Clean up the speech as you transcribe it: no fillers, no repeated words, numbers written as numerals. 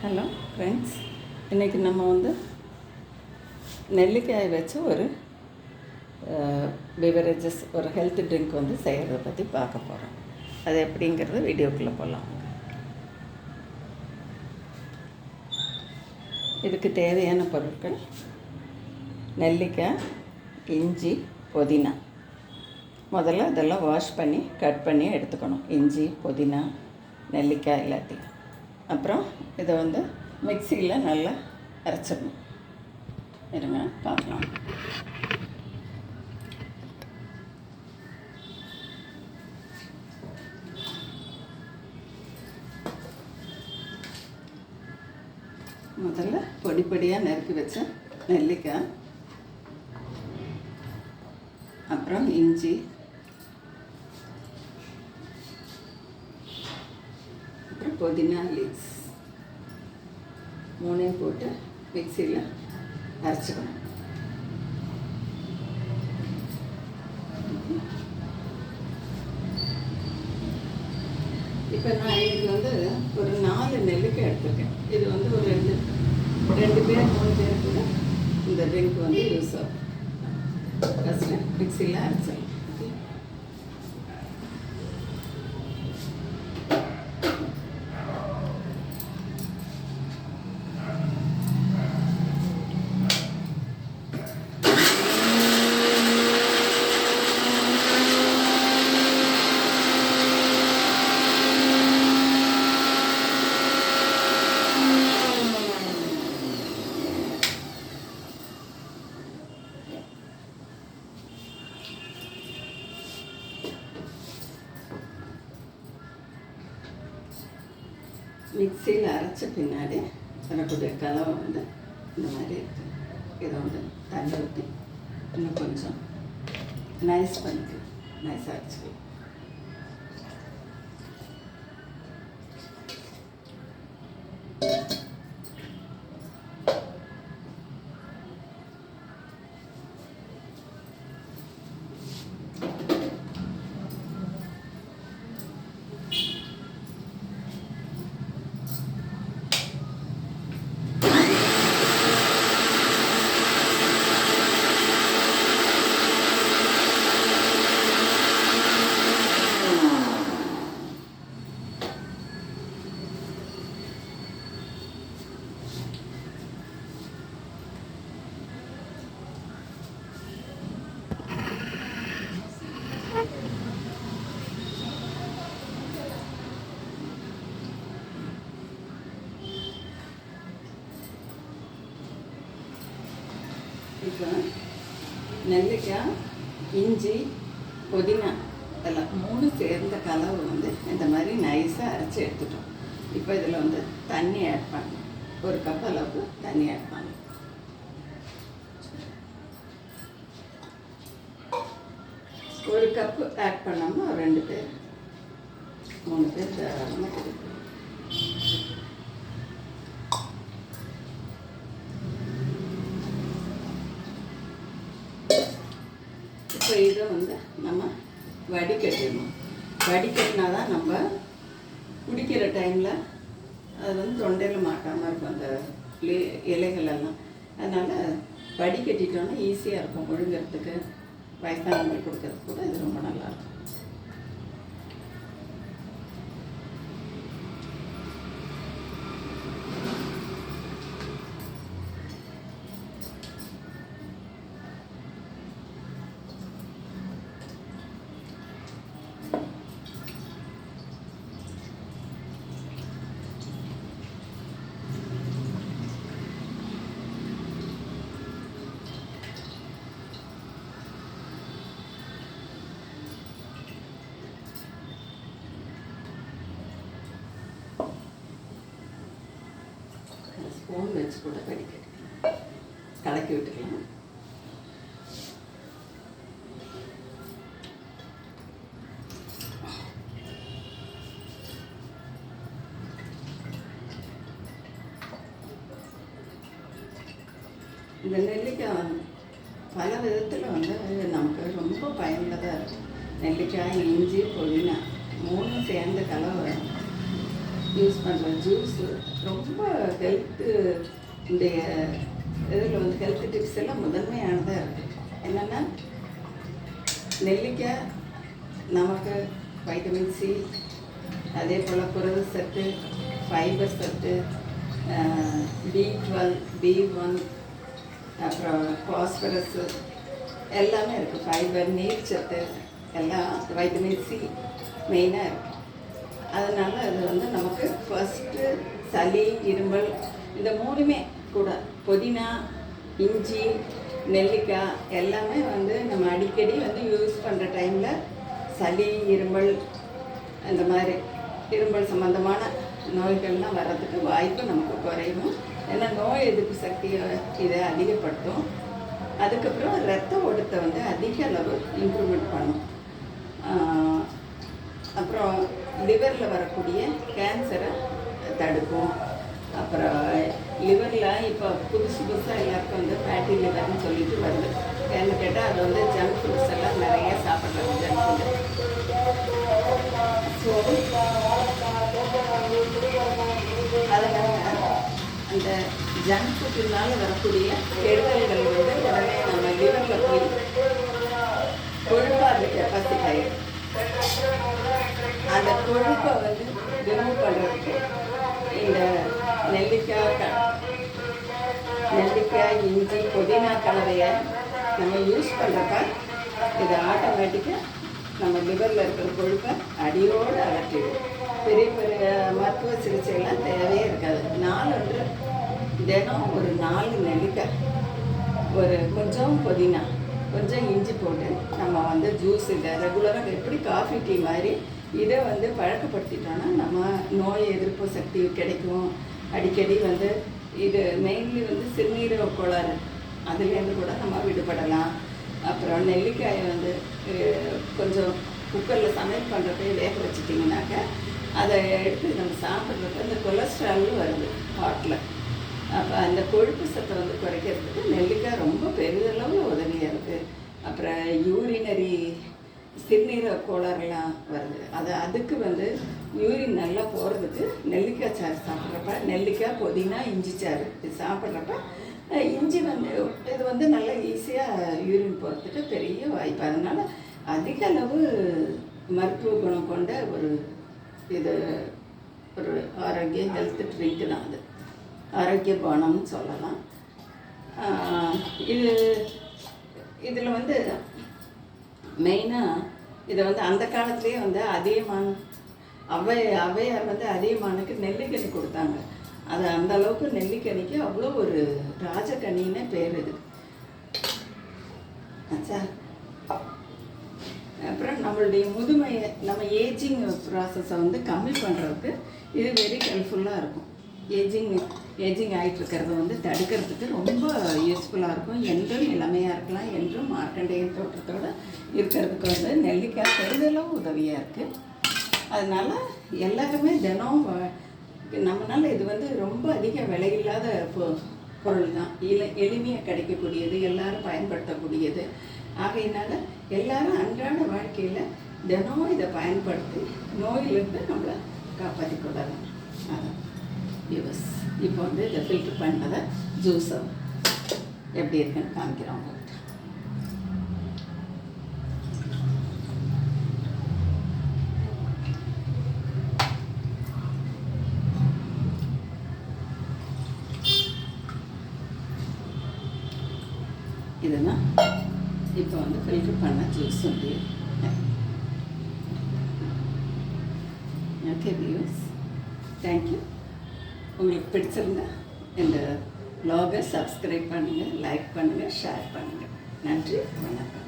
Hello friends, இன்றைக்கி நம்ம நெல்லிக்காயை வச்சு ஒரு பிவரேஜஸ், ஒரு ஹெல்த் ட்ரிங்க் செய்கிறத பற்றி பார்க்க போகிறோம். அது எப்படிங்கிறது வீடியோக்குள்ளே போகலாம். இதுக்கு தேவையான பொருட்கள்: நெல்லிக்காய், இஞ்சி, புதினா. முதல்ல இதெல்லாம் வாஷ் பண்ணி கட் பண்ணி எடுத்துக்கணும். இஞ்சி, புதினா, நெல்லிக்காய் எல்லாத்தையும். அப்புறம் இதை மிக்சியில் நல்லா அரைச்சிடணும். இருங்க பார்க்கலாம். முதல்ல பொடி பொடியாக நறுக்கி வச்ச நெல்லிக்காய், அப்புறம் இஞ்சி, அப்புறம் புதினா லீவ்ஸ் மூணையும் போட்டு மிக்சியில் அரைச்சிக்கணும். இப்போ நான் இதுக்கு ஒரு 4 நெல்லிக்காய் எடுத்துருக்கேன். இது ஒரு ரெண்டு பேர் 3 பேர் கூட இந்த ட்ரிங்க் யூஸ் ஆகும். ஃபஸ்ட்டு மிக்சியில் அரைச்சிடலாம். மிக்சியில் அரைச்ச பின்னாடி வரக்கூடிய கலவை இந்த மாதிரி இருக்குது. இதை தண்ணி ஊற்றி இன்னும் கொஞ்சம் நைஸ் பண்ணிக்கலாம். நைஸாக அரைச்சிக்கலாம். இப்போ நெல்லிக்காய், இஞ்சி, புதினா இதெல்லாம் 3 சேர்ந்த கலவை இந்த மாதிரி நைஸாக அரைச்சி எடுத்துட்டோம். இப்போ இதில் தண்ணி ஆட் பண்ணணும். 1 கப் அளவுக்கு தண்ணி ஆட் பண்ணணும். ஒரு கப்பு ஆட் பண்ணோம்னா 2 பேர் 3 பேர் தாராளமாக கொடுக்கணும். இப்போ இதை நம்ம வடிகட்டிடணும். வடிகட்டினா தான் நம்ம குடிக்கிற டைமில் அது தொண்டையில் மாட்டாமல் இருக்கும் அந்த இலைகளெல்லாம். அதனால் வடிகட்டிட்டோன்னா ஈஸியாக இருக்கும். முழுங்கிறதுக்கு, வயசானவங்களுக்கு கொடுக்கறதுக்கு கூட இது ரொம்ப நல்லாயிருக்கும். ஸ்பூன் வச்சு கூட கலக்கி விட்டுக்கலாம். இந்த நெல்லிக்காய் பல விதத்தில் நமக்கு ரொம்ப பயனுள்ளதாக இருக்கும். நெல்லிக்காய், இஞ்சி, புதினா 3 சேர்ந்த கலவை யூஸ் பண்ணுற ஜூஸு ரொம்ப ஹெல்த்து இந்த இதில் வந்து ஹெல்த் டிப்ஸ் எல்லாம் முதன்மையானதாக இருக்குது. என்னென்னா நெல்லிக்காய் நமக்கு வைட்டமின் சி, அதே போல் புரத சத்து, ஃபைபர் சத்து, B12, B1, அப்புறம் பாஸ்பரஸ் எல்லாமே இருக்குது. ஃபைபர், நீர் சத்து எல்லாம், வைட்டமின் சி மெயினாக இருக்குது. அதனால் அது வந்து நமக்கு ஃபஸ்ட்டு சளி, இருமல் இந்த மூணுமே கூட புதினா, இஞ்சி, நெல்லிக்காய் எல்லாமே வந்து நம்ம அடிக்கடி வந்து யூஸ் பண்ணுற டைமில் சளி, இருமல் அந்த மாதிரி இருமல் சம்மந்தமான நோய்கள்லாம் வர்றதுக்கு வாய்ப்பு நமக்கு குறையும். ஏன்னா நோய் எதிர்ப்பு சக்தியை இதை அதிகப்படுத்தும். அதுக்கப்புறம் ரத்த ஓட்டத்தை வந்து அதிக அளவு இம்ப்ரூவ்மெண்ட் பண்ணும். அப்புறம் லிவரில் வரக்கூடிய கேன்சரை தடுக்கும். அப்புறம் லிவரில் இப்போ புதுசாக எல்லாருக்கும் வந்து ஃபேட்டி லிவர்னு சொல்லிட்டு வருது. ஏன்னு கேட்டால் அது வந்து ஜங்க் ஃபுட்ஸ் எல்லாம் நிறைய சாப்பிட்றாங்க, ஜங்க் ஃபுட்டு. ஸோ அதனால் அந்த ஜங்க் ஃபுட்டுனால வரக்கூடிய கெடுதல்கள் வந்து உடனே நம்ம லிவரில் போய் கொழுப்பாக கெப்பாசிட்டி ஆகிடும். அந்த கொழுப்பை வந்து ரிமூவ் பண்ணுறதுக்கு இந்த நெல்லிக்காய், இஞ்சி, புதினா கலவையை நம்ம யூஸ் பண்ணுறப்ப இது ஆட்டோமேட்டிக்காக நம்ம லிவரில் இருக்கிற கொழுப்பை அடியோடு அகற்றிடும். பெரிய பெரிய மருத்துவ சிகிச்சைலாம் தேவையே இருக்காது. தினம் ஒரு 4 நெல்லிக்காய், ஒரு கொஞ்சம் புதினா, கொஞ்சம் இஞ்சி போட்டு நம்ம வந்து ஜூஸ் இல்லை ரெகுலராக எப்படி காஃபி டீ மாதிரி இதை வந்து பழக்கப்படுத்திட்டோன்னா நம்ம நோய் எதிர்ப்பு சக்தி கிடைக்கும். அடிக்கடி வந்து இது மெயின்லி வந்து சிறுநீரக கோளாறு அதுலேருந்து கூட நம்ம விடுபடலாம். அப்புறம் நெல்லிக்காயை வந்து கொஞ்சம் குக்கரில் சமையல் பண்ணுறப்ப வேக வச்சுட்டிங்கனாக்க அதை எடுத்து நம்ம சாப்பிட்றப்ப இந்த கொலஸ்ட்ராலும் வருது ஹார்ட்டில். அப்போ அந்த கொழுப்பு சத்தை வந்து குறைக்கிறதுக்கு நெல்லிக்காய் ரொம்ப பெரிதளவில் உதவியாக இருக்குது. அப்புறம் யூரினரி சிறுநீரக கோளாறுலாம் வருது. அதுக்கு வந்து யூரின் நல்லா போகிறதுக்கு நெல்லிக்காய் சாறு சாப்பிட்றப்ப, நெல்லிக்காய், புதினா, இஞ்சி சாறு இது சாப்பிட்றப்ப இஞ்சி வந்து இது வந்து நல்லா ஈஸியாக யூரின் போகிறதுக்கு பெரிய வாய்ப்பு. அதனால் அதிக அளவு மருத்துவ குணம் கொண்ட ஒரு ஆரோக்கிய ஹெல்த் ட்ரிங்க்கு தான் அது. ஆரோக்கிய பானம்னு சொல்லலாம். இதில் வந்து மெயினாக இதை வந்து அந்த காலத்துலேயே வந்து அதிகமான ஔவையார் வந்து அதிகமானுக்கு நெல்லிக்கனி கொடுத்தாங்க. அது அந்த அளவுக்கு நெல்லிக்கனிக்கு அவ்வளோ ஒரு ராஜக்கனின்னு பேர் இது. ஆச்சா. அப்புறம் நம்மளுடைய முதுமையை, நம்ம ஏஜிங் ப்ராசஸை வந்து கம்மி பண்ணுறதுக்கு இது வெரி ஹெல்ப்ஃபுல்லாக இருக்கும். ஏஜிங் ஆகிட்டு இருக்கிறத வந்து தடுக்கிறதுக்கு ரொம்ப யூஸ்ஃபுல்லாக இருக்கும். என்றும் இளமையாக இருக்கலாம், என்றும் மார்க்கண்டேய தோற்றத்தோடு இருக்கிறதுக்கு வந்து நெல்லிக்காய் பெரிதளவு உதவியாக இருக்குது. அதனால் எல்லாருமே தினம் நம்மளால் இது வந்து ரொம்ப அதிக விலையில்லாத பொருள் தான், எளிமையாக கிடைக்கக்கூடியது, எல்லாரும் பயன்படுத்தக்கூடியது. ஆகையினால எல்லாரும் அன்றாட வாழ்க்கையில் தினம் இதை பயன்படுத்தி நோயிலிருந்து நம்மளை காப்பாற்றி கொள்ளலாம். அதான் யூஸ். இப்போ வந்து இதை ஃபில்ட்ரு பண்ணதை ஜூஸை எப்படி இருக்குன்னு காமிக்கிறோம் உங்களுக்கு. இதுதான் இப்போ வந்து ஃபில்ட்ரு பண்ண ஜூஸ் வந்து. Okay views, thank you. உங்களுக்கு பிடிச்சிருந்தா இந்த வ்ளாகை சப்ஸ்கிரைப் பண்ணுங்கள், லைக் பண்ணுங்கள், ஷேர் பண்ணுங்கள். நன்றி, வணக்கம்.